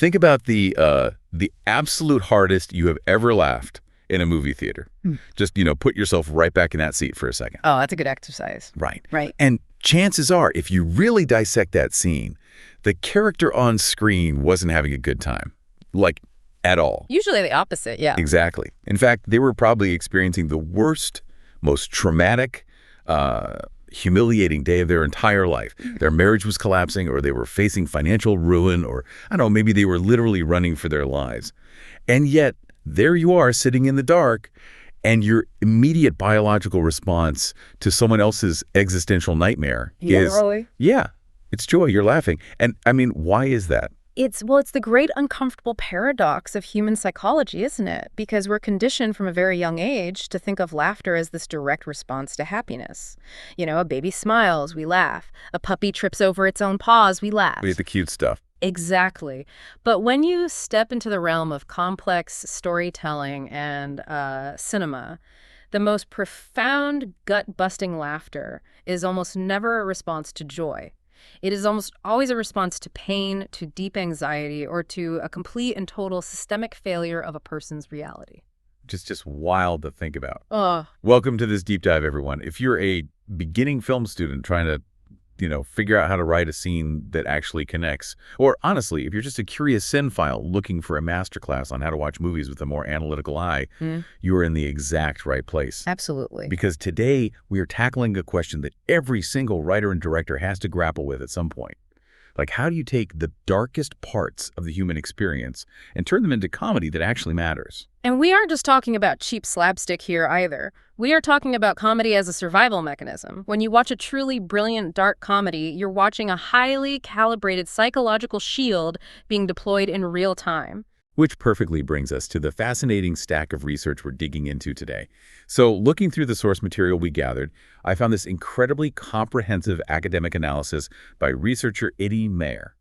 Think about the absolute hardest you have ever laughed in a movie theater. Just, put yourself right back in that seat for a second. Oh, that's a good exercise. Right. Right. And chances are, if you really dissect that scene, the character on screen wasn't having a good time. Like, at all. Usually the opposite, yeah. Exactly. In fact, they were probably experiencing the worst, most traumatic, humiliating day of their entire life. Their marriage was collapsing, or they were facing financial ruin, or, I don't know, maybe they were literally running for their lives. And yet, there you are sitting in the dark, and your immediate biological response to someone else's existential nightmare is, yeah, it's joy, you're laughing. And I mean, why is that? It's the great uncomfortable paradox of human psychology, isn't it? Because we're conditioned from a very young age to think of laughter as this direct response to happiness. A baby smiles, we laugh. A puppy trips over its own paws, we laugh. We hate the cute stuff. Exactly. But when you step into the realm of complex storytelling and cinema, the most profound, gut-busting laughter is almost never a response to joy. It is almost always a response to pain, to deep anxiety, or to a complete and total systemic failure of a person's reality. Just wild to think about. Oh. Welcome to this deep dive, everyone. If you're a beginning film student trying to figure out how to write a scene that actually connects. Or honestly, if you're just a curious cinephile looking for a masterclass on how to watch movies with a more analytical eye, you are in the exact right place. Absolutely. Because today we are tackling a question that every single writer and director has to grapple with at some point. Like, how do you take the darkest parts of the human experience and turn them into comedy that actually matters? And we aren't just talking about cheap slapstick here either. We are talking about comedy as a survival mechanism. When you watch a truly brilliant dark comedy, you're watching a highly calibrated psychological shield being deployed in real time. Which perfectly brings us to the fascinating stack of research we're digging into today. So looking through the source material we gathered, I found this incredibly comprehensive academic analysis by researcher Eddie Mayer.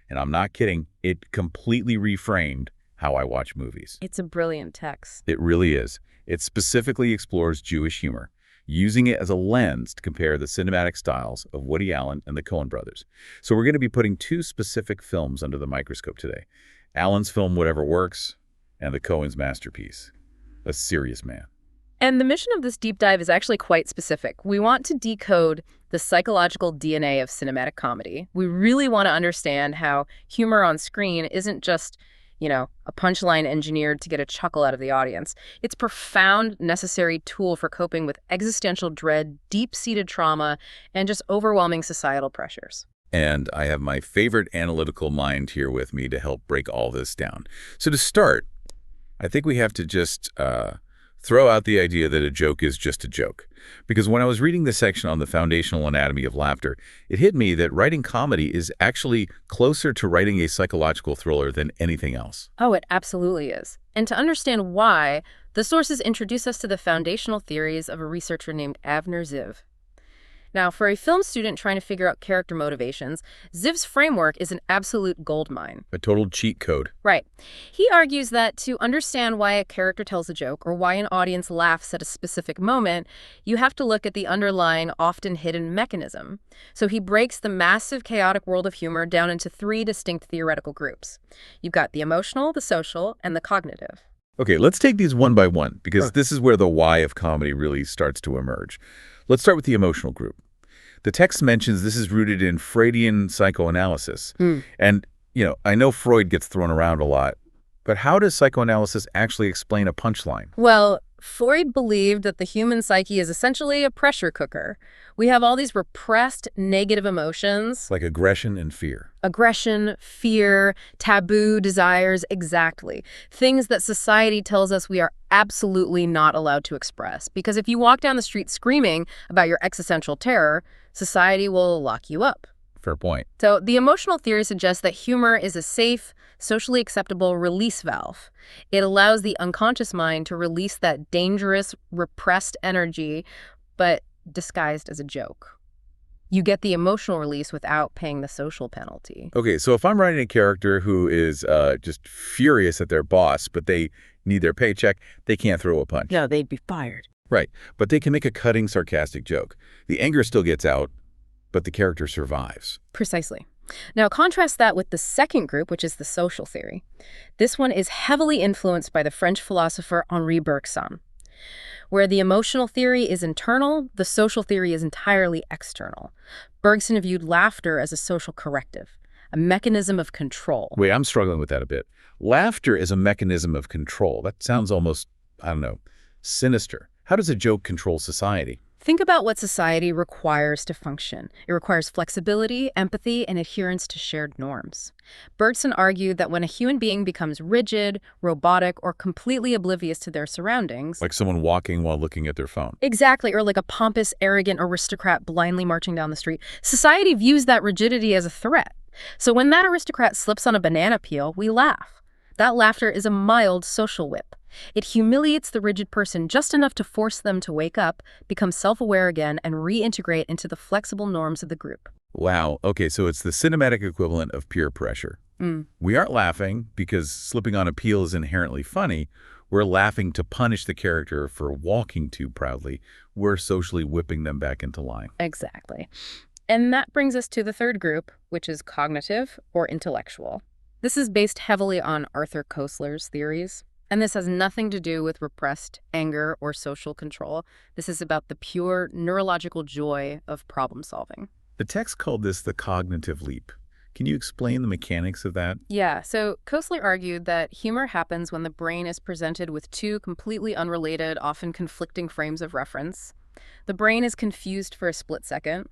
And I'm not kidding, it completely reframed how I watch movies. It's a brilliant text. It really is. It specifically explores Jewish humor, using it as a lens to compare the cinematic styles of Woody Allen and the Coen brothers. So we're going to be putting two specific films under the microscope today. Allen's film Whatever Works, and the Coen's masterpiece, A Serious Man. And the mission of this deep dive is actually quite specific. We want to decode the psychological DNA of cinematic comedy. We really want to understand how humor on screen isn't just, a punchline engineered to get a chuckle out of the audience. It's a profound, necessary tool for coping with existential dread, deep-seated trauma, and just overwhelming societal pressures. And I have my favorite analytical mind here with me to help break all this down. So to start, I think we have to just throw out the idea that a joke is just a joke. Because when I was reading this section on the foundational anatomy of laughter, it hit me that writing comedy is actually closer to writing a psychological thriller than anything else. Oh, it absolutely is. And to understand why, the sources introduce us to the foundational theories of a researcher named Avner Ziv. Now, for a film student trying to figure out character motivations, Ziv's framework is an absolute goldmine. A total cheat code. Right. He argues that to understand why a character tells a joke or why an audience laughs at a specific moment, you have to look at the underlying, often hidden mechanism. So he breaks the massive, chaotic world of humor down into three distinct theoretical groups. You've got the emotional, the social, and the cognitive. Okay, let's take these one by one, because this is where the why of comedy really starts to emerge. Let's start with the emotional group. The text mentions this is rooted in Freudian psychoanalysis. And, I know Freud gets thrown around a lot, but how does psychoanalysis actually explain a punchline? Well, Freud believed that the human psyche is essentially a pressure cooker. We have all these repressed negative emotions. Like aggression and fear. Aggression, fear, taboo desires, exactly. Things that society tells us we are absolutely not allowed to express. Because if you walk down the street screaming about your existential terror, society will lock you up. Fair point. So the emotional theory suggests that humor is a safe, socially acceptable release valve. It allows the unconscious mind to release that dangerous, repressed energy, but disguised as a joke. You get the emotional release without paying the social penalty. Okay, so if I'm writing a character who is just furious at their boss, but they need their paycheck, they can't throw a punch. No, they'd be fired. Right, but they can make a cutting, sarcastic joke. The anger still gets out, but the character survives. Precisely. Now, contrast that with the second group, which is the social theory. This one is heavily influenced by the French philosopher Henri Bergson. Where the emotional theory is internal, the social theory is entirely external. Bergson viewed laughter as a social corrective, a mechanism of control. Wait, I'm struggling with that a bit. Laughter is a mechanism of control. That sounds almost, I don't know, sinister. How does a joke control society? Think about what society requires to function. It requires flexibility, empathy, and adherence to shared norms. Bergson argued that when a human being becomes rigid, robotic, or completely oblivious to their surroundings— Like someone walking while looking at their phone. Exactly, or like a pompous, arrogant aristocrat blindly marching down the street. Society views that rigidity as a threat. So when that aristocrat slips on a banana peel, we laugh. That laughter is a mild social whip. It humiliates the rigid person just enough to force them to wake up, become self-aware again, and reintegrate into the flexible norms of the group. Wow. Okay, so it's the cinematic equivalent of peer pressure. We aren't laughing because slipping on a peel is inherently funny. We're laughing to punish the character for walking too proudly. We're socially whipping them back into line. Exactly. And that brings us to the third group, which is cognitive or intellectual. This is based heavily on Arthur Koestler's theories. And this has nothing to do with repressed anger or social control. This is about the pure neurological joy of problem solving. The text called this the cognitive leap. Can you explain the mechanics of that? Yeah, so Koestler argued that humor happens when the brain is presented with two completely unrelated, often conflicting frames of reference. The brain is confused for a split second,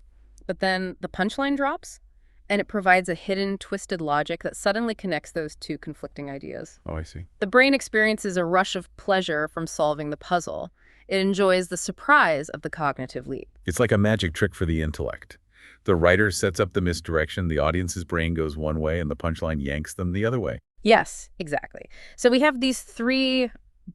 but then the punchline drops, and it provides a hidden, twisted logic that suddenly connects those two conflicting ideas. Oh, I see. The brain experiences a rush of pleasure from solving the puzzle. It enjoys the surprise of the cognitive leap. It's like a magic trick for the intellect. The writer sets up the misdirection, the audience's brain goes one way, and the punchline yanks them the other way. Yes, exactly. So we have these three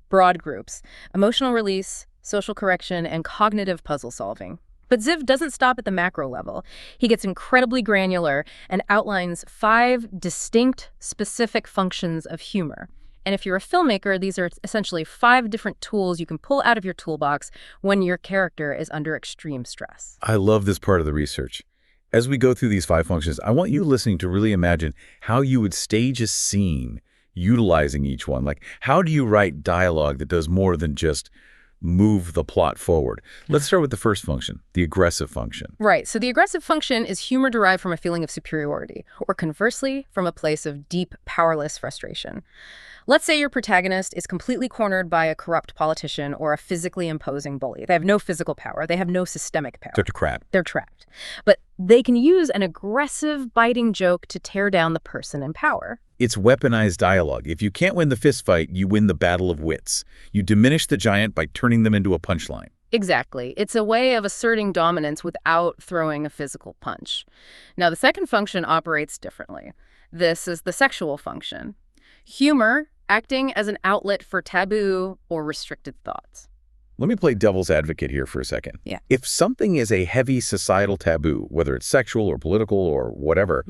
broad groups: emotional release, social correction, and cognitive puzzle solving. But Ziv doesn't stop at the macro level. He gets incredibly granular and outlines 5 distinct, specific functions of humor. And if you're a filmmaker, these are essentially 5 different tools you can pull out of your toolbox when your character is under extreme stress. I love this part of the research. As we go through these 5 functions, I want you listening to really imagine how you would stage a scene utilizing each one. Like, how do you write dialogue that does more than just move the plot forward? Let's start with the first function, the aggressive function. Right. So the aggressive function is humor derived from a feeling of superiority, or conversely, from a place of deep, powerless frustration. Let's say your protagonist is completely cornered by a corrupt politician or a physically imposing bully. They have no physical power. They have no systemic power. They're trapped. They're trapped. But they can use an aggressive, biting joke to tear down the person in power. It's weaponized dialogue. If you can't win the fist fight, you win the battle of wits. You diminish the giant by turning them into a punchline. Exactly. It's a way of asserting dominance without throwing a physical punch. Now, the second function operates differently. This is the sexual function. Humor acting as an outlet for taboo or restricted thoughts. Let me play devil's advocate here for a second. Yeah. If something is a heavy societal taboo, whether it's sexual or political or whatever,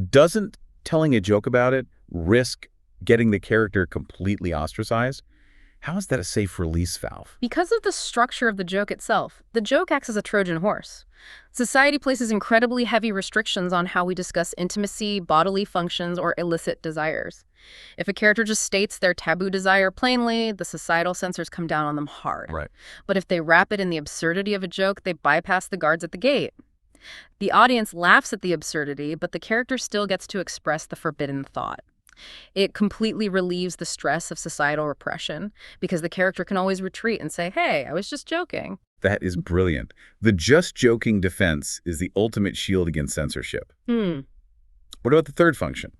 doesn't telling a joke about it risk getting the character completely ostracized? How is that a safe release valve? Because of the structure of the joke itself, the joke acts as a Trojan horse. Society places incredibly heavy restrictions on how we discuss intimacy, bodily functions, or illicit desires. If a character just states their taboo desire plainly, the societal censors come down on them hard. Right. But if they wrap it in the absurdity of a joke, they bypass the guards at the gate. The audience laughs at the absurdity, but the character still gets to express the forbidden thought. It completely relieves the stress of societal repression because the character can always retreat and say, hey, I was just joking. That is brilliant. The just joking defense is the ultimate shield against censorship. What about the third function?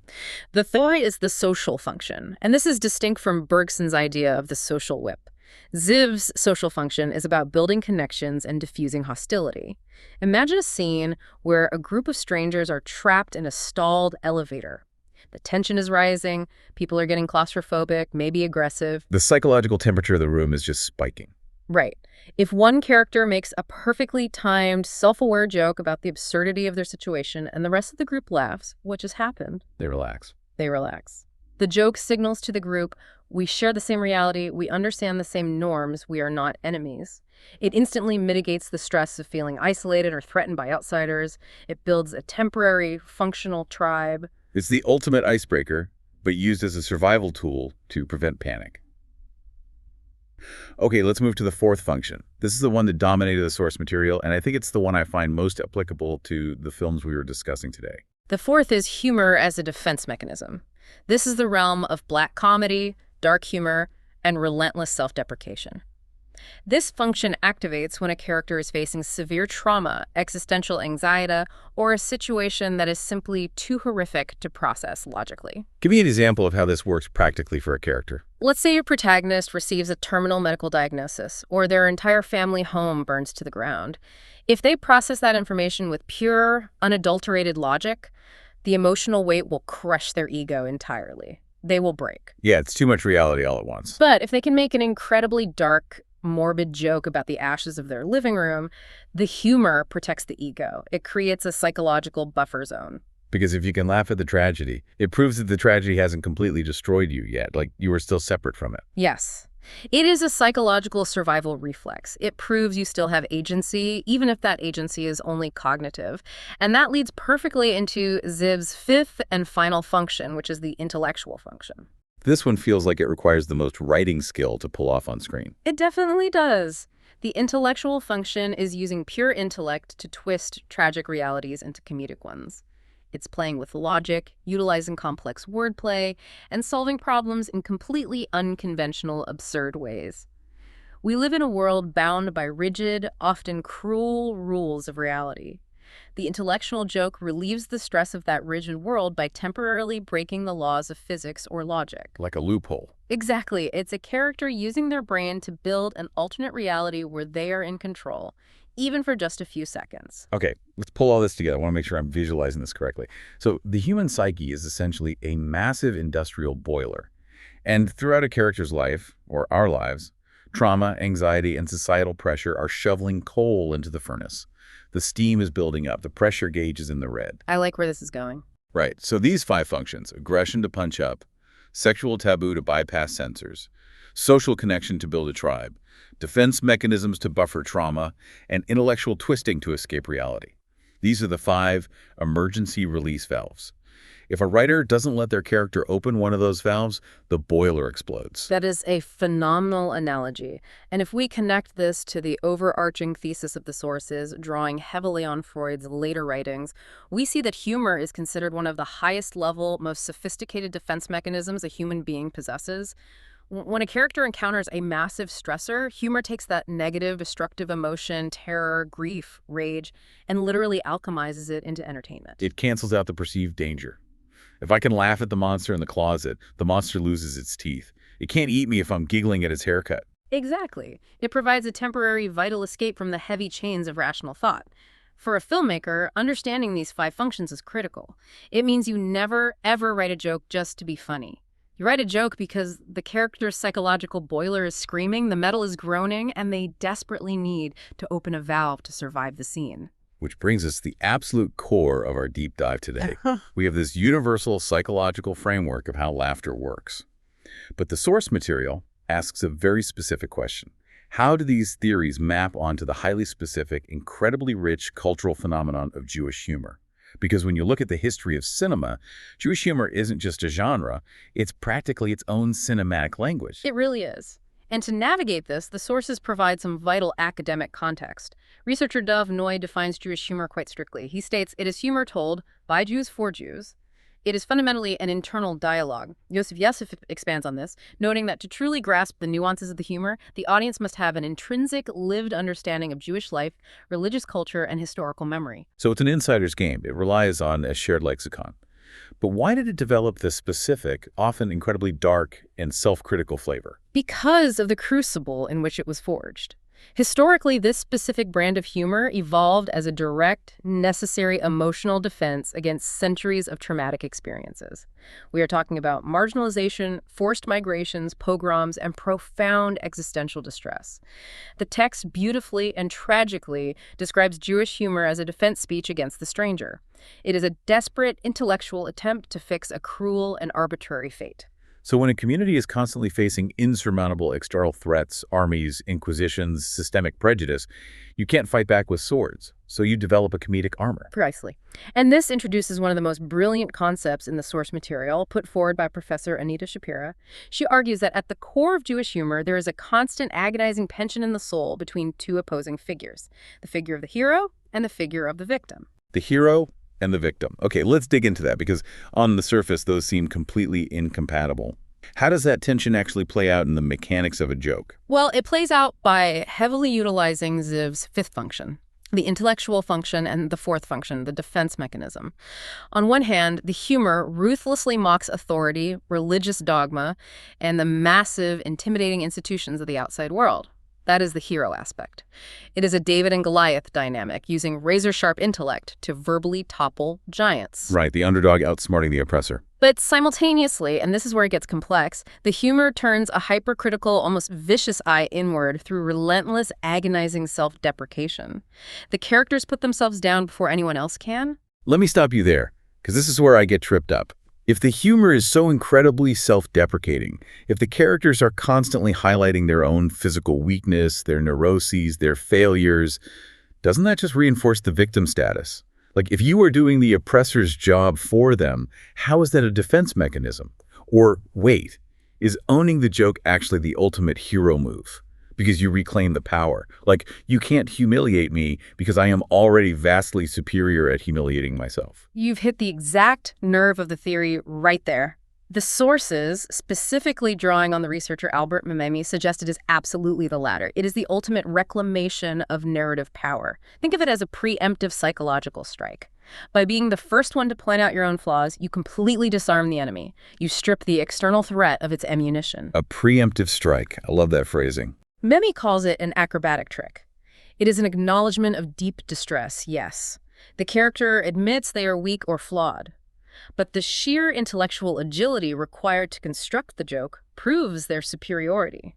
The third is the social function, and this is distinct from Bergson's idea of the social whip. Ziv's social function is about building connections and diffusing hostility. Imagine a scene where a group of strangers are trapped in a stalled elevator. The tension is rising, people are getting claustrophobic, maybe aggressive. The psychological temperature of the room is just spiking. Right. If one character makes a perfectly timed, self-aware joke about the absurdity of their situation and the rest of the group laughs, what just happened? They relax. They relax. The joke signals to the group, we share the same reality, we understand the same norms, we are not enemies. It instantly mitigates the stress of feeling isolated or threatened by outsiders. It builds a temporary, functional tribe. It's the ultimate icebreaker, but used as a survival tool to prevent panic. Okay, let's move to the fourth function. This is the one that dominated the source material, and I think it's the one I find most applicable to the films we were discussing today. The fourth is humor as a defense mechanism. This is the realm of black comedy, dark humor, and relentless self-deprecation. This function activates when a character is facing severe trauma, existential anxiety, or a situation that is simply too horrific to process logically. Give me an example of how this works practically for a character. Let's say your protagonist receives a terminal medical diagnosis, or their entire family home burns to the ground. If they process that information with pure, unadulterated logic, the emotional weight will crush their ego entirely. They will break. Yeah, it's too much reality all at once. But if they can make an incredibly dark, morbid joke about the ashes of their living room, the humor protects the ego. It creates a psychological buffer zone. Because if you can laugh at the tragedy, it proves that the tragedy hasn't completely destroyed you yet, like you were still separate from it. Yes. It is a psychological survival reflex. It proves you still have agency, even if that agency is only cognitive. And that leads perfectly into Ziv's fifth and final function, which is the intellectual function. This one feels like it requires the most writing skill to pull off on screen. It definitely does. The intellectual function is using pure intellect to twist tragic realities into comedic ones. It's playing with logic, utilizing complex wordplay, and solving problems in completely unconventional, absurd ways. We live in a world bound by rigid, often cruel rules of reality. The intellectual joke relieves the stress of that rigid world by temporarily breaking the laws of physics or logic. Like a loophole. Exactly. It's a character using their brain to build an alternate reality where they are in control, even for just a few seconds. Okay, let's pull all this together. I want to make sure I'm visualizing this correctly. So the human psyche is essentially a massive industrial boiler. And throughout a character's life, or our lives, trauma, anxiety, and societal pressure are shoveling coal into the furnace. The steam is building up. The pressure gauge is in the red. I like where this is going. Right. So these 5 functions, aggression to punch up, sexual taboo to bypass censors, social connection to build a tribe, defense mechanisms to buffer trauma, and intellectual twisting to escape reality. These are the 5 emergency release valves. If a writer doesn't let their character open one of those valves, the boiler explodes. That is a phenomenal analogy. And if we connect this to the overarching thesis of the sources, drawing heavily on Freud's later writings, we see that humor is considered one of the highest level, most sophisticated defense mechanisms a human being possesses. When a character encounters a massive stressor, humor takes that negative, destructive emotion, terror, grief, rage, and literally alchemizes it into entertainment. It cancels out the perceived danger. If I can laugh at the monster in the closet, the monster loses its teeth. It can't eat me if I'm giggling at its haircut. Exactly. It provides a temporary, vital escape from the heavy chains of rational thought. For a filmmaker, understanding these 5 functions is critical. It means you never, ever write a joke just to be funny. You write a joke because the character's psychological boiler is screaming, the metal is groaning, and they desperately need to open a valve to survive the scene. Which brings us to the absolute core of our deep dive today. We have this universal psychological framework of how laughter works. But the source material asks a very specific question. How do these theories map onto the highly specific, incredibly rich cultural phenomenon of Jewish humor? Because when you look at the history of cinema, Jewish humor isn't just a genre, it's practically its own cinematic language. It really is. And to navigate this, the sources provide some vital academic context. Researcher Dov Noy defines Jewish humor quite strictly. He states, it is humor told by Jews for Jews. It is fundamentally an internal dialogue. Yosef Yosef expands on this, noting that to truly grasp the nuances of the humor, the audience must have an intrinsic, lived understanding of Jewish life, religious culture, and historical memory. So it's an insider's game. It relies on a shared lexicon. But why did it develop this specific, often incredibly dark and self-critical flavor? Because of the crucible in which it was forged. Historically, this specific brand of humor evolved as a direct, necessary emotional defense against centuries of traumatic experiences. We are talking about marginalization, forced migrations, pogroms, and profound existential distress. The text beautifully and tragically describes Jewish humor as a defense speech against the stranger. It is a desperate intellectual attempt to fix a cruel and arbitrary fate. So when a community is constantly facing insurmountable external threats, armies, inquisitions, systemic prejudice, you can't fight back with swords. So you develop a comedic armor. Precisely. And this introduces one of the most brilliant concepts in the source material put forward by Professor Anita Shapira. She argues that at the core of Jewish humor, there is a constant agonizing tension in the soul between two opposing figures, the figure of the hero and the figure of the victim. The hero and the victim. Okay, let's dig into that because on the surface, those seem completely incompatible. How does that tension actually play out in the mechanics of a joke? Well, it plays out by heavily utilizing Ziv's fifth function, the intellectual function, and the fourth function, the defense mechanism. On one hand, the humor ruthlessly mocks authority, religious dogma, and the massive, intimidating institutions of the outside world. That is the hero aspect. It is a David and Goliath dynamic, using razor-sharp intellect to verbally topple giants. Right, the underdog outsmarting the oppressor. But simultaneously, and this is where it gets complex, the humor turns a hypercritical, almost vicious eye inward through relentless, agonizing self-deprecation. The characters put themselves down before anyone else can. Let me stop you there, because this is where I get tripped up. If the humor is so incredibly self-deprecating, if the characters are constantly highlighting their own physical weakness, their neuroses, their failures, doesn't that just reinforce the victim status? Like, if you are doing the oppressor's job for them, how is that a defense mechanism? Or, wait, is owning the joke actually the ultimate hero move? Because you reclaim the power. Like, you can't humiliate me because I am already vastly superior at humiliating myself. You've hit the exact nerve of the theory right there. The sources, specifically drawing on the researcher Albert Mememi, suggest it is absolutely the latter. It is the ultimate reclamation of narrative power. Think of it as a preemptive psychological strike. By being the first one to point out your own flaws, you completely disarm the enemy. You strip the external threat of its ammunition. A preemptive strike. I love that phrasing. Memmi calls it an acrobatic trick. It is an acknowledgement of deep distress, yes. The character admits they are weak or flawed. But the sheer intellectual agility required to construct the joke proves their superiority.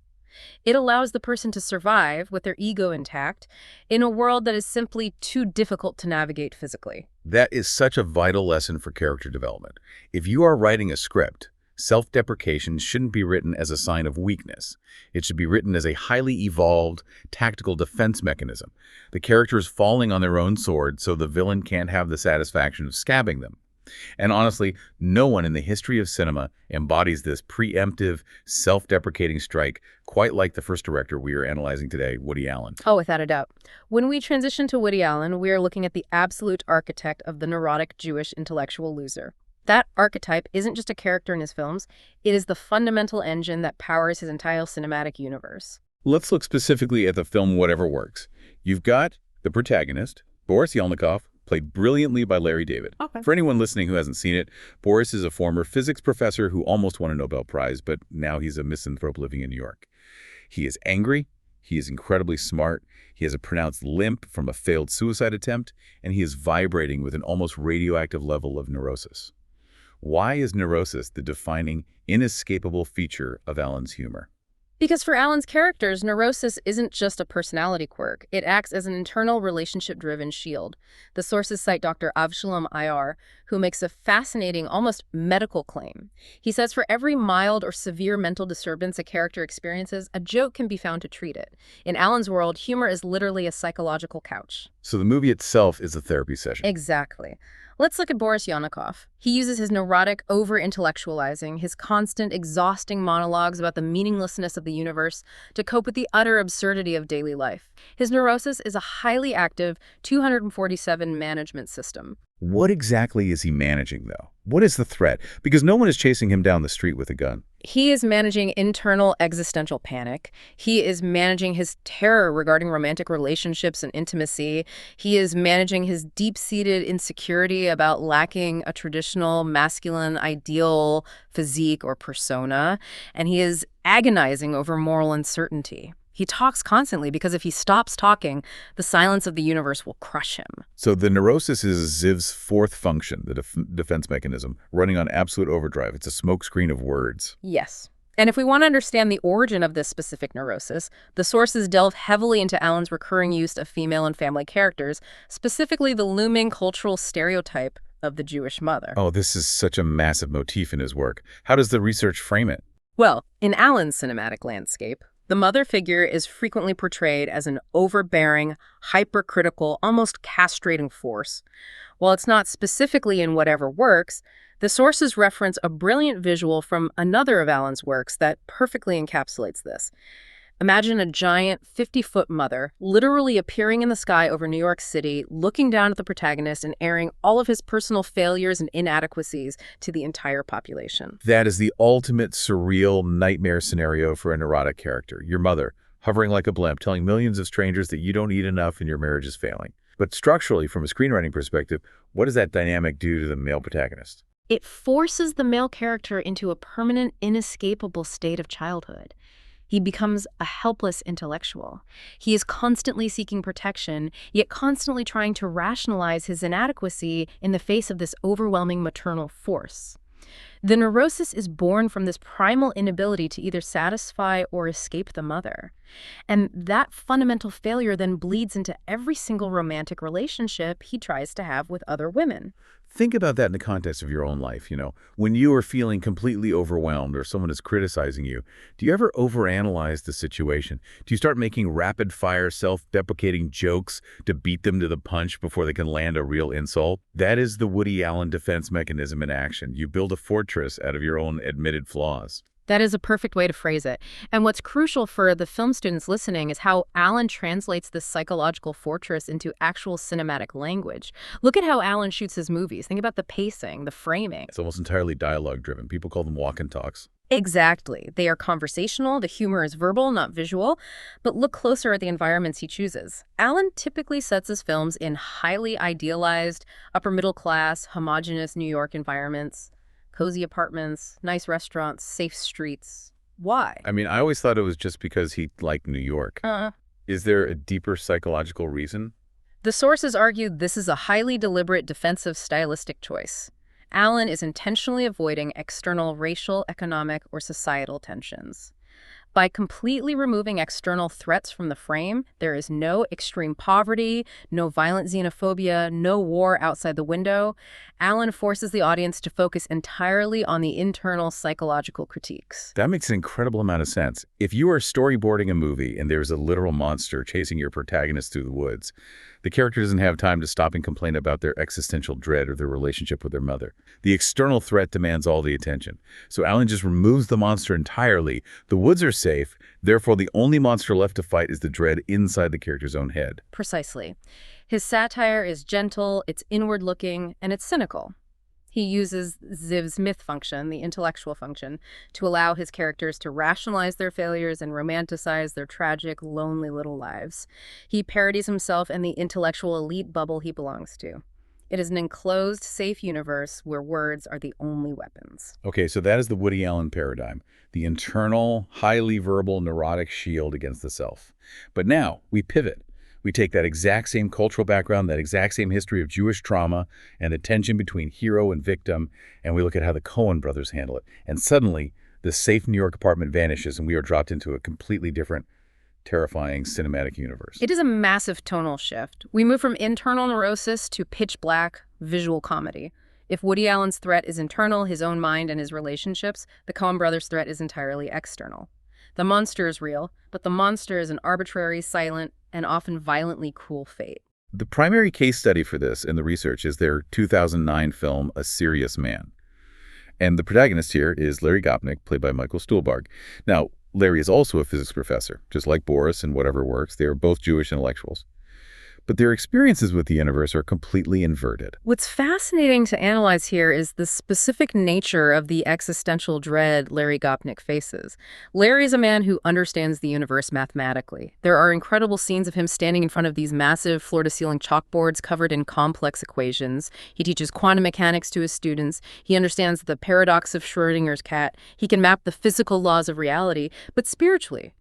It allows the person to survive with their ego intact in a world that is simply too difficult to navigate physically. That is such a vital lesson for character development. If you are writing a script, self-deprecation shouldn't be written as a sign of weakness. It should be written as a highly evolved, tactical defense mechanism. The character is falling on their own sword, so the villain can't have the satisfaction of scabbing them. And honestly, no one in the history of cinema embodies this preemptive, self-deprecating strike quite like the first director we are analyzing today, Woody Allen. Oh, without a doubt. When we transition to Woody Allen, we are looking at the absolute architect of the neurotic Jewish intellectual loser. That archetype isn't just a character in his films, it is the fundamental engine that powers his entire cinematic universe. Let's look specifically at the film Whatever Works. You've got the protagonist, Boris Yelnikov, played brilliantly by Larry David. Okay. For anyone listening who hasn't seen it, Boris is a former physics professor who almost won a Nobel Prize, but now he's a misanthrope living in New York. He is angry, he is incredibly smart, he has a pronounced limp from a failed suicide attempt, and he is vibrating with an almost radioactive level of neurosis. Why is neurosis the defining, inescapable feature of Allen's humor? Because for Allen's characters, neurosis isn't just a personality quirk. It acts as an internal relationship-driven shield. The sources cite Dr. Avshalom Ayar, who makes a fascinating, almost medical claim. He says for every mild or severe mental disturbance a character experiences, a joke can be found to treat it. In Allen's world, humor is literally a psychological couch. So the movie itself is a therapy session. Exactly. Let's look at Boris Yelnikov. He uses his neurotic over-intellectualizing, his constant, exhausting monologues about the meaninglessness of the universe to cope with the utter absurdity of daily life. His neurosis is a highly active 247 management system. What exactly is he managing, though? What is the threat? Because no one is chasing him down the street with a gun. He is managing internal existential panic. He is managing his terror regarding romantic relationships and intimacy. He is managing his deep-seated insecurity about lacking a traditional masculine ideal physique or persona. And he is agonizing over moral uncertainty. He talks constantly because if he stops talking, the silence of the universe will crush him. So the neurosis is Ziv's fourth function, the defense mechanism, running on absolute overdrive. It's a smokescreen of words. Yes. And if we want to understand the origin of this specific neurosis, the sources delve heavily into Allen's recurring use of female and family characters, specifically the looming cultural stereotype of the Jewish mother. Oh, this is such a massive motif in his work. How does the research frame it? Well, in Alan's cinematic landscape, the mother figure is frequently portrayed as an overbearing, hypercritical, almost castrating force. While it's not specifically in whatever works, the sources reference a brilliant visual from another of Alan's works that perfectly encapsulates this. Imagine a giant 50-foot mother literally appearing in the sky over New York City, looking down at the protagonist and airing all of his personal failures and inadequacies to the entire population. That is the ultimate surreal nightmare scenario for a neurotic character. Your mother, hovering like a blimp, telling millions of strangers that you don't eat enough and your marriage is failing. But structurally, from a screenwriting perspective, what does that dynamic do to the male protagonist? It forces the male character into a permanent, inescapable state of childhood. He becomes a helpless intellectual. He is constantly seeking protection, yet constantly trying to rationalize his inadequacy in the face of this overwhelming maternal force. The neurosis is born from this primal inability to either satisfy or escape the mother. And that fundamental failure then bleeds into every single romantic relationship he tries to have with other women. Think about that in the context of your own life, When you are feeling completely overwhelmed or someone is criticizing you, do you ever overanalyze the situation? Do you start making rapid-fire, self-deprecating jokes to beat them to the punch before they can land a real insult? That is the Woody Allen defense mechanism in action. You build a fortress out of your own admitted flaws. That is a perfect way to phrase it. And what's crucial for the film students listening is how Allen translates this psychological fortress into actual cinematic language. Look at how Allen shoots his movies. Think about the pacing, the framing. It's almost entirely dialogue-driven. People call them walk and talks. Exactly. They are conversational. The humor is verbal, not visual. But look closer at the environments he chooses. Allen typically sets his films in highly idealized, upper-middle-class, homogeneous New York environments. Cozy apartments, nice restaurants, safe streets. Why? I always thought it was just because he liked New York. Is there a deeper psychological reason? The sources argue this is a highly deliberate defensive stylistic choice. Allen is intentionally avoiding external racial, economic, or societal tensions. By completely removing external threats from the frame, there is no extreme poverty, no violent xenophobia, no war outside the window. Allen forces the audience to focus entirely on the internal psychological critiques. That makes an incredible amount of sense. If you are storyboarding a movie and there's a literal monster chasing your protagonist through the woods, the character doesn't have time to stop and complain about their existential dread or their relationship with their mother. The external threat demands all the attention. So Allen just removes the monster entirely. The woods are safe. Therefore, the only monster left to fight is the dread inside the character's own head. Precisely. His satire is gentle, it's inward-looking, and it's cynical. He uses Ziv's myth function, the intellectual function, to allow his characters to rationalize their failures and romanticize their tragic, lonely little lives. He parodies himself and the intellectual elite bubble he belongs to. It is an enclosed, safe universe where words are the only weapons. Okay, so that is the Woody Allen paradigm, the internal, highly verbal, neurotic shield against the self. But now we pivot. We take that exact same cultural background, that exact same history of Jewish trauma and the tension between hero and victim, and we look at how the Coen brothers handle it. And suddenly, the safe New York apartment vanishes, and we are dropped into a completely different, terrifying cinematic universe. It is a massive tonal shift. We move from internal neurosis to pitch black visual comedy. If Woody Allen's threat is internal, his own mind and his relationships, the Coen brothers' threat is entirely external. The monster is real, but the monster is an arbitrary, silent, and often violently cruel fate. The primary case study for this in the research is their 2009 film, A Serious Man. And the protagonist here is Larry Gopnik, played by Michael Stuhlbarg. Now, Larry is also a physics professor, just like Boris and Whatever Works. They are both Jewish intellectuals. But their experiences with the universe are completely inverted. What's fascinating to analyze here is the specific nature of the existential dread Larry Gopnik faces. Larry is a man who understands the universe mathematically. There are incredible scenes of him standing in front of these massive floor-to-ceiling chalkboards covered in complex equations. He teaches quantum mechanics to his students. He understands the paradox of Schrödinger's cat. He can map the physical laws of reality, but spiritually,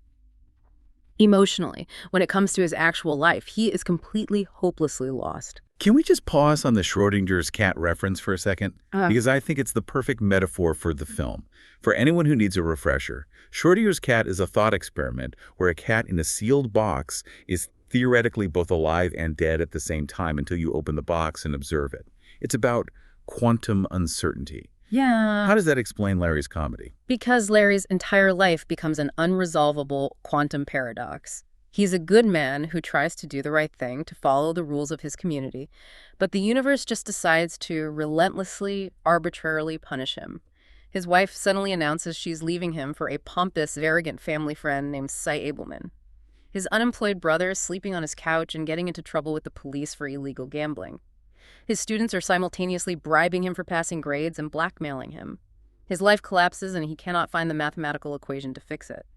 emotionally, when it comes to his actual life, he is completely hopelessly lost. Can we just pause on the Schrödinger's cat reference for a second? Because I think it's the perfect metaphor for the film. For anyone who needs a refresher, Schrödinger's cat is a thought experiment where a cat in a sealed box is theoretically both alive and dead at the same time until you open the box and observe it. It's about quantum uncertainty. Yeah. How does that explain Larry's comedy? Because Larry's entire life becomes an unresolvable quantum paradox. He's a good man who tries to do the right thing, to follow the rules of his community, but the universe just decides to relentlessly, arbitrarily punish him. His wife suddenly announces she's leaving him for a pompous, arrogant family friend named Cy Abelman. His unemployed brother is sleeping on his couch and getting into trouble with the police for illegal gambling. His students are simultaneously bribing him for passing grades and blackmailing him. His life collapses and he cannot find the mathematical equation to fix it.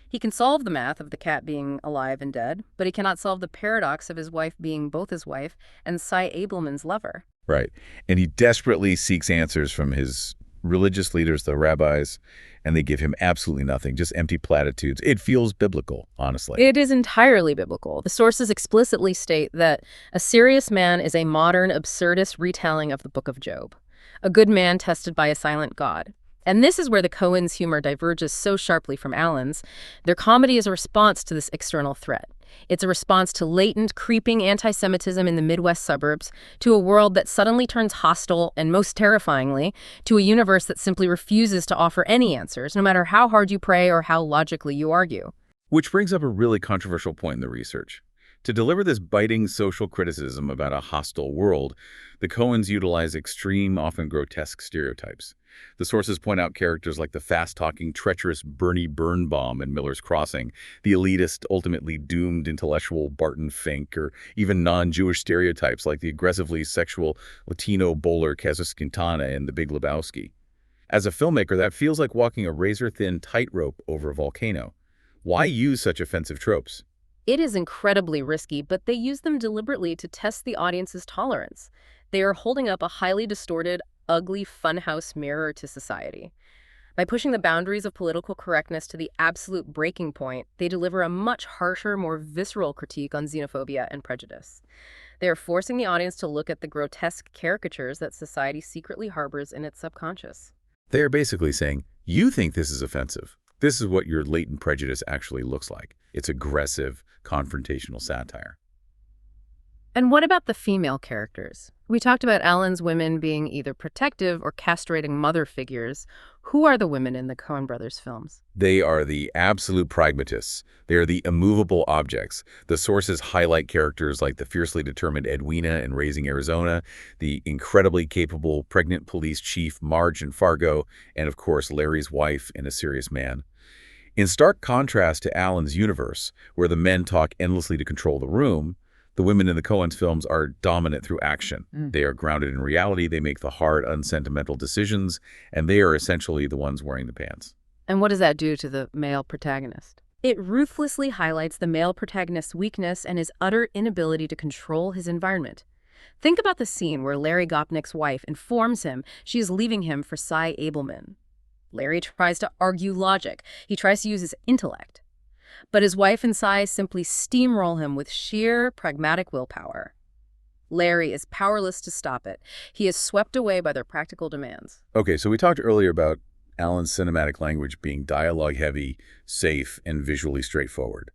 He can solve the math of the cat being alive and dead, but he cannot solve the paradox of his wife being both his wife and Cy Abelman's lover. Right. And he desperately seeks answers from his religious leaders, the rabbis, and they give him absolutely nothing, just empty platitudes. It feels biblical, honestly. It is entirely biblical. The sources explicitly state that a serious man is a modern, absurdist retelling of the Book of Job, a good man tested by a silent God. And this is where the Coens' humor diverges so sharply from Allen's. Their comedy is a response to this external threat. It's a response to latent, creeping anti-Semitism in the Midwest suburbs, to a world that suddenly turns hostile, and most terrifyingly, to a universe that simply refuses to offer any answers, no matter how hard you pray or how logically you argue. Which brings up a really controversial point in the research. To deliver this biting social criticism about a hostile world, the Coens utilize extreme, often grotesque stereotypes. The sources point out characters like the fast-talking, treacherous Bernie Birnbaum in Miller's Crossing, the elitist, ultimately doomed intellectual Barton Fink, or even non-Jewish stereotypes like the aggressively sexual Latino bowler Keza Quintana in The Big Lebowski. As a filmmaker, that feels like walking a razor-thin tightrope over a volcano. Why use such offensive tropes? It is incredibly risky, but they use them deliberately to test the audience's tolerance. They are holding up a highly distorted, ugly funhouse mirror to society. By pushing the boundaries of political correctness to the absolute breaking point, they deliver a much harsher, more visceral critique on xenophobia and prejudice. They are forcing the audience to look at the grotesque caricatures that society secretly harbors in its subconscious. They are basically saying, you think this is offensive. This is what your latent prejudice actually looks like. It's aggressive, confrontational satire. And what about the female characters? We talked about Allen's women being either protective or castrating mother figures. Who are the women in the Coen brothers' films? They are the absolute pragmatists. They are the immovable objects. The sources highlight characters like the fiercely determined Edwina in Raising Arizona, the incredibly capable pregnant police chief Marge in Fargo, and of course Larry's wife in A Serious Man. In stark contrast to Allen's universe, where the men talk endlessly to control the room, the women in the Coens films are dominant through action. They are grounded in reality, they make the hard, unsentimental decisions, and they are essentially the ones wearing the pants. And what does that do to the male protagonist? It ruthlessly highlights the male protagonist's weakness and his utter inability to control his environment. Think about the scene where Larry Gopnik's wife informs him she is leaving him for Cy Abelman. Larry tries to argue logic. He tries to use his intellect. But his wife and Cy simply steamroll him with sheer pragmatic willpower. Larry is powerless to stop it. He is swept away by their practical demands. Okay, so we talked earlier about Allen's cinematic language being dialogue-heavy, safe, and visually straightforward.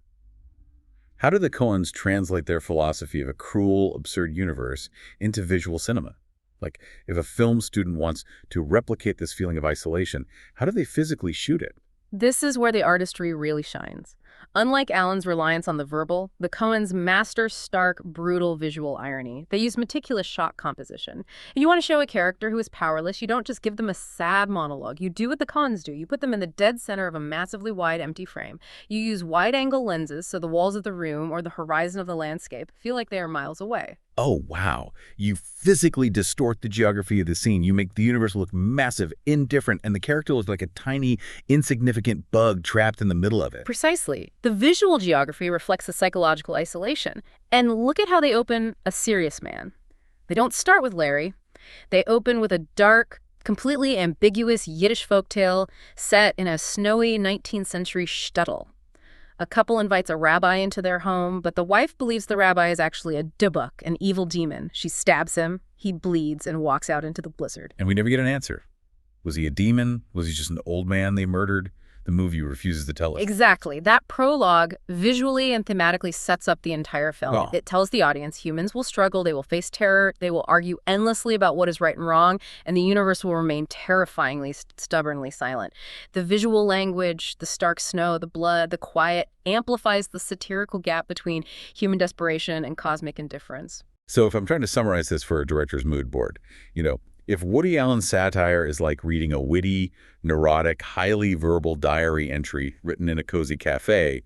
How do the Coens translate their philosophy of a cruel, absurd universe into visual cinema? Like, if a film student wants to replicate this feeling of isolation, how do they physically shoot it? This is where the artistry really shines. Unlike Allen's reliance on the verbal, the Coens master stark, brutal visual irony. They use meticulous shot composition. If you want to show a character who is powerless, you don't just give them a sad monologue. You do what the Coens do. You put them in the dead center of a massively wide, empty frame. You use wide-angle lenses so the walls of the room or the horizon of the landscape feel like they are miles away. Oh, wow. You physically distort the geography of the scene. You make the universe look massive, indifferent, and the character looks like a tiny, insignificant bug trapped in the middle of it. Precisely. The visual geography reflects the psychological isolation. And look at how they open A Serious Man. They don't start with Larry. They open with a dark, completely ambiguous Yiddish folktale set in a snowy 19th century shtetl. A couple invites a rabbi into their home, but the wife believes the rabbi is actually a dubuk, an evil demon. She stabs him, he bleeds, and walks out into the blizzard. And we never get an answer. Was he a demon? Was he just an old man they murdered? the movie refuses to tell us. Exactly. That prologue visually and thematically sets up the entire film. Oh. It tells the audience humans will struggle, they will face terror, they will argue endlessly about what is right and wrong, and the universe will remain terrifyingly, stubbornly silent. The visual language, the stark snow, the blood, the quiet, amplifies the satirical gap between human desperation and cosmic indifference. So if I'm trying to summarize this for a director's mood board, if Woody Allen's satire is like reading a witty, neurotic, highly verbal diary entry written in a cozy cafe,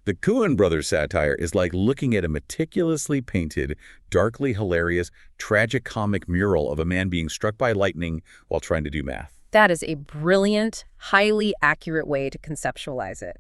the Coen brothers' satire is like looking at a meticulously painted, darkly hilarious, tragicomic mural of a man being struck by lightning while trying to do math. That is a brilliant, highly accurate way to conceptualize it.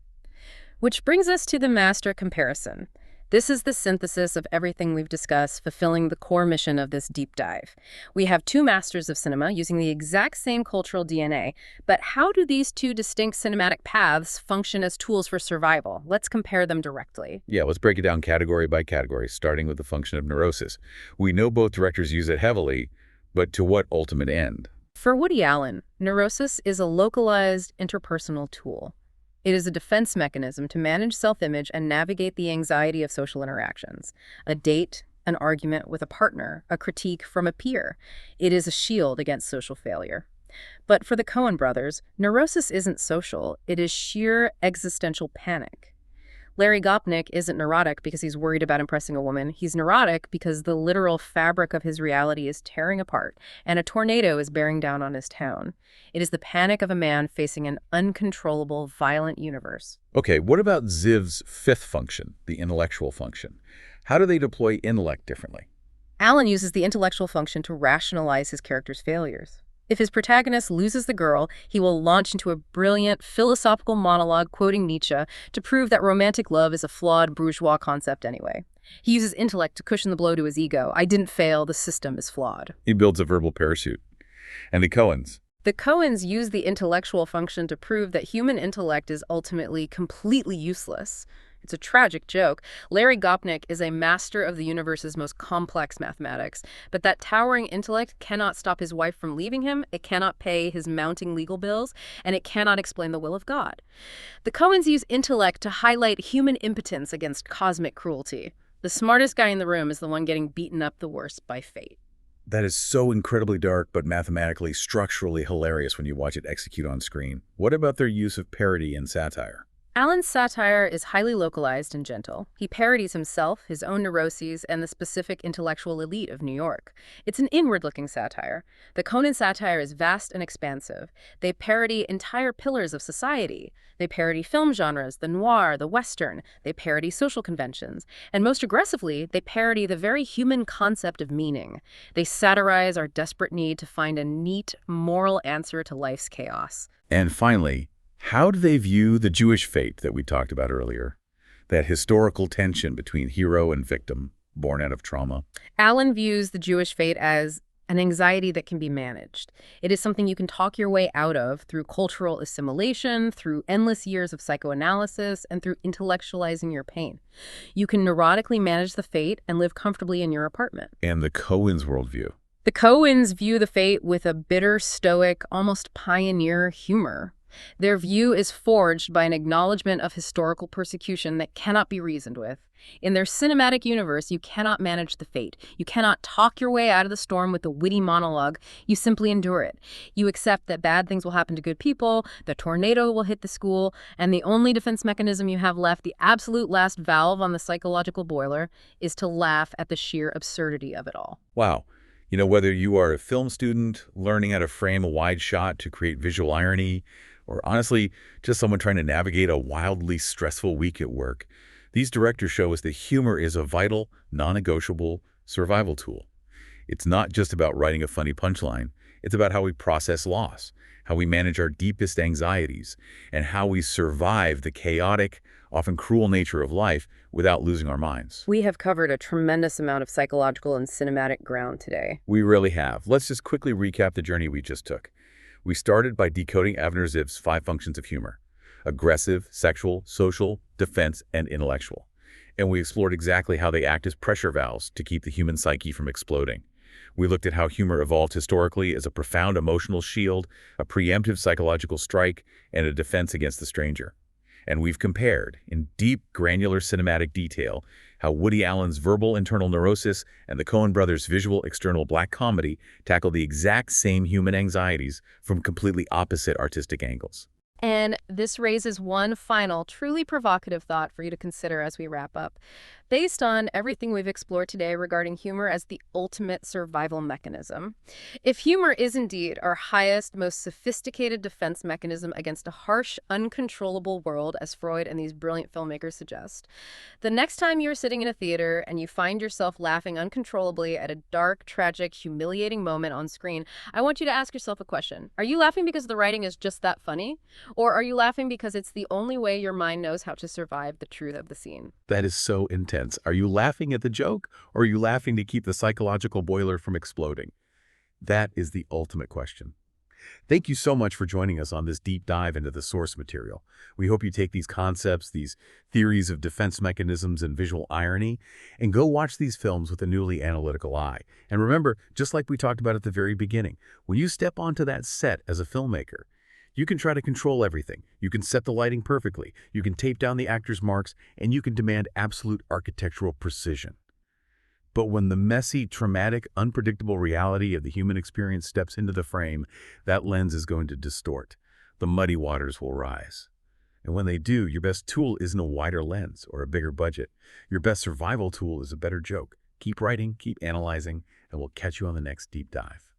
Which brings us to the master comparison. This is the synthesis of everything we've discussed, fulfilling the core mission of this deep dive. We have two masters of cinema using the exact same cultural DNA, but how do these two distinct cinematic paths function as tools for survival? Let's compare them directly. Yeah, let's break it down category by category, starting with the function of neurosis. We know both directors use it heavily, but to what ultimate end? For Woody Allen, neurosis is a localized interpersonal tool. It is a defense mechanism to manage self-image and navigate the anxiety of social interactions. A date, an argument with a partner, a critique from a peer. It is a shield against social failure. But for the Coen brothers, neurosis isn't social. It is sheer existential panic. Larry Gopnik isn't neurotic because he's worried about impressing a woman. He's neurotic because the literal fabric of his reality is tearing apart, and a tornado is bearing down on his town. It is the panic of a man facing an uncontrollable, violent universe. Okay, what about Ziv's fifth function, the intellectual function? How do they deploy intellect differently? Allen uses the intellectual function to rationalize his character's failures. If his protagonist loses the girl, he will launch into a brilliant philosophical monologue quoting Nietzsche to prove that romantic love is a flawed bourgeois concept anyway. He uses intellect to cushion the blow to his ego. I didn't fail, the system is flawed. He builds a verbal parachute. And the Coens? The Coens use the intellectual function to prove that human intellect is ultimately completely useless. It's a tragic joke. Larry Gopnik is a master of the universe's most complex mathematics, but that towering intellect cannot stop his wife from leaving him, it cannot pay his mounting legal bills, and it cannot explain the will of God. The Coens use intellect to highlight human impotence against cosmic cruelty. The smartest guy in the room is the one getting beaten up the worst by fate. That is so incredibly dark, but mathematically, structurally hilarious when you watch it execute on screen. What about their use of parody and satire? Allen's satire is highly localized and gentle. He parodies himself, his own neuroses, and the specific intellectual elite of New York. It's an inward-looking satire. The Coen satire is vast and expansive. They parody entire pillars of society. They parody film genres, the noir, the western. They parody social conventions. And most aggressively, they parody the very human concept of meaning. They satirize our desperate need to find a neat, moral answer to life's chaos. And finally, how do they view the Jewish fate that we talked about earlier? That historical tension between hero and victim, born out of trauma? Allen views the Jewish fate as an anxiety that can be managed. It is something you can talk your way out of through cultural assimilation, through endless years of psychoanalysis, and through intellectualizing your pain. You can neurotically manage the fate and live comfortably in your apartment. And the Coens' worldview? The Coens view the fate with a bitter, stoic, almost pioneer humor. Their view is forged by an acknowledgement of historical persecution that cannot be reasoned with. In their cinematic universe, you cannot manage the fate. You cannot talk your way out of the storm with a witty monologue. You simply endure it. You accept that bad things will happen to good people, the tornado will hit the school, and the only defense mechanism you have left, the absolute last valve on the psychological boiler, is to laugh at the sheer absurdity of it all. Wow. Whether you are a film student learning how to frame a wide shot to create visual irony, or honestly, just someone trying to navigate a wildly stressful week at work, these directors show us that humor is a vital, non-negotiable survival tool. It's not just about writing a funny punchline. It's about how we process loss, how we manage our deepest anxieties, and how we survive the chaotic, often cruel nature of life without losing our minds. We have covered a tremendous amount of psychological and cinematic ground today. We really have. Let's just quickly recap the journey we just took. We started by decoding Avner Ziv's 5 functions of humor: aggressive, sexual, social, defense, and intellectual. And we explored exactly how they act as pressure valves to keep the human psyche from exploding. We looked at how humor evolved historically as a profound emotional shield, a preemptive psychological strike, and a defense against the stranger. And we've compared, in deep, granular cinematic detail, how Woody Allen's verbal internal neurosis and the Coen brothers' visual external black comedy tackle the exact same human anxieties from completely opposite artistic angles. And this raises one final, truly provocative thought for you to consider as we wrap up. Based on everything we've explored today regarding humor as the ultimate survival mechanism, if humor is indeed our highest, most sophisticated defense mechanism against a harsh, uncontrollable world, as Freud and these brilliant filmmakers suggest, the next time you're sitting in a theater and you find yourself laughing uncontrollably at a dark, tragic, humiliating moment on screen, I want you to ask yourself a question. Are you laughing because the writing is just that funny? Or are you laughing because it's the only way your mind knows how to survive the truth of the scene? That is so intense. Are you laughing at the joke, or are you laughing to keep the psychological boiler from exploding? That is the ultimate question. Thank you so much for joining us on this deep dive into the source material. We hope you take these concepts, these theories of defense mechanisms and visual irony, and go watch these films with a newly analytical eye. And remember, just like we talked about at the very beginning, when you step onto that set as a filmmaker, you can try to control everything. You can set the lighting perfectly. You can tape down the actors' marks, and you can demand absolute architectural precision. But when the messy, traumatic, unpredictable reality of the human experience steps into the frame, that lens is going to distort. The muddy waters will rise. And when they do, your best tool isn't a wider lens or a bigger budget. Your best survival tool is a better joke. Keep writing, keep analyzing, and we'll catch you on the next deep dive.